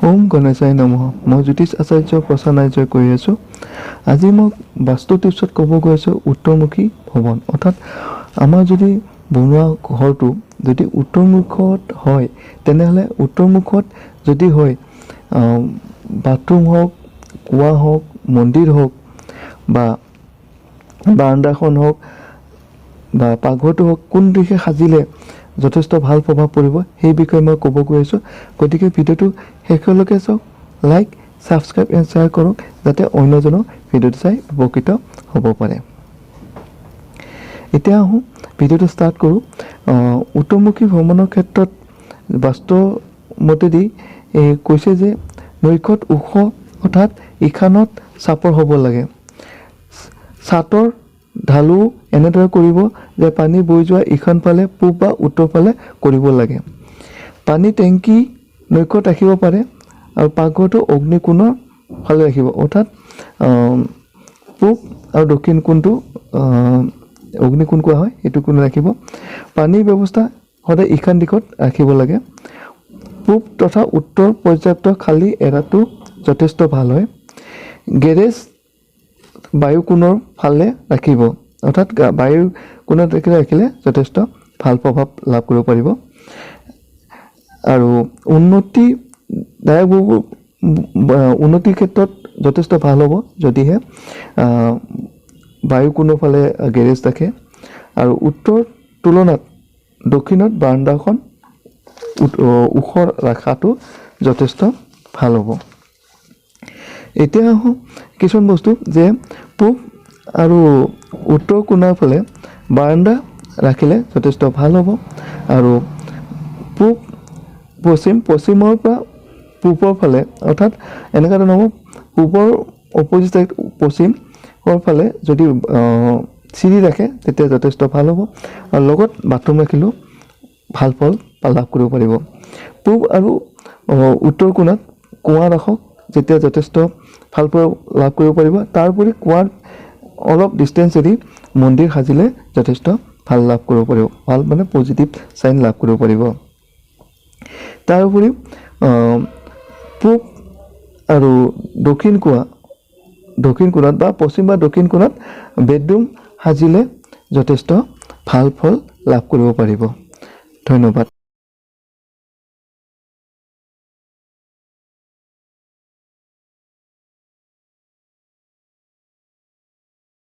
ওম গণেশায় নমঃ। মই জ্যোতিষ আচাৰ্য প্ৰসন্ন আৰ্যই কৈ আছোঁ। আজি মই বাস্তু টিপছত ক'ব গৈ আছোঁ উত্তৰমুখী ভৱন, অৰ্থাৎ আমাৰ যদি বনোৱা ঘৰটো যদি উত্তৰমুখত হয় তেনেহ'লে উত্তৰমুখত যদি হয় বাথৰুম হওক, কুঁৱা হওক, মন্দিৰ হওক বা বাৰাণ্ডাখন হওক বা পাকঘৰটো হওক, কোন দিশে সাজিলে যথেষ্ট ভাল প্ৰভাৱ পৰিব সেই বিষয়ে মই ক'ব গৈ আছোঁ। গতিকে ভিডিঅ'টো শেষলৈকে চাওক, লাইক, ছাবস্ক্ৰাইব এণ্ড শ্বেয়াৰ কৰক যাতে অন্যজনক ভিডিঅ'টো চাই উপকৃত হ'ব পাৰে। এতিয়া আহোঁ ভিডিঅ'টো ষ্টাৰ্ট কৰোঁ। উত্তৰমুখী ভ্ৰমণৰ ক্ষেত্ৰত বাস্তৱমতেদি কৈছে যে নৈকত ওখ অৰ্থাৎ ঈশানত চাপৰ হ'ব লাগে। ছাতৰ ঢালো এনেদৰে কৰিব যে পানী বৈ যোৱা ইখন ফালে পূব বা উত্তৰ ফালে কৰিব লাগে। পানী টেংকি নৈকত ৰাখিব পাৰে আৰু পাকঘৰটো অগ্নিকোণৰ ফালে ৰাখিব, অৰ্থাৎ পূব আৰু দক্ষিণ কোণটো অগ্নিকোণ কোৱা হয়, সেইটো কোণে ৰাখিব। পানীৰ ব্যৱস্থা সদায় ঈশান দিশত ৰাখিব লাগে। পূব তথা উত্তৰ পৰ্যাপ্ত খালী এৰাটো যথেষ্ট ভাল হয়। গেৰেজ বায়ু কোণৰ ফালে ৰাখিব, অৰ্থাৎ বায়ুৰ কোণত ৰাখিলে যথেষ্ট ভাল প্ৰভাৱ লাভ কৰিব পাৰিব। আৰু উন্নতিৰ ক্ষেত্ৰত যথেষ্ট ভাল হ'ব যদিহে বায়ু কোণৰ ফালে গেৰেজ ৰাখে। আৰু উত্তৰ তুলনাত দক্ষিণত বাৰাণ্ডাখন ওখ ৰখাটো যথেষ্ট ভাল হ'ব। এতিয়া আহোঁ কিছুমান বস্তু যে পূব আৰু উত্তৰ কোণৰ ফালে বাৰাণ্ডা ৰাখিলে যথেষ্ট ভাল হ'ব। আৰু পশ্চিমৰ পৰা পূবৰ ফালে, অৰ্থাৎ এনেকুৱা ধৰণৰ হ'ব, পূবৰ অপজিট চাইড পশ্চিমৰ ফালে যদি চিৰি ৰাখে তেতিয়া যথেষ্ট ভাল হ'ব। আৰু লগত বাথৰুম ৰাখিলেও ভাল ফল লাভ কৰিব পাৰিব। পূব আৰু উত্তৰ কোণত কুঁৱা ৰাখক, যেতিয়া যথেষ্ট ভাল ফল লাভ কৰিব পাৰিব। তাৰোপৰি কুঁৱাৰ অলপ ডিষ্টেঞ্চ এৰি মন্দিৰ সাজিলে যথেষ্ট ভাল লাভ কৰিব পাৰিব, ভাল মানে পজিটিভ চাইন লাভ কৰিব পাৰিব। তাৰোপৰি পূব আৰু দক্ষিণ কোণত বা পশ্চিম বা দক্ষিণ কোণত বেডৰুম সাজিলে যথেষ্ট ভাল ফল লাভ কৰিব পাৰিব। ধন্যবাদ।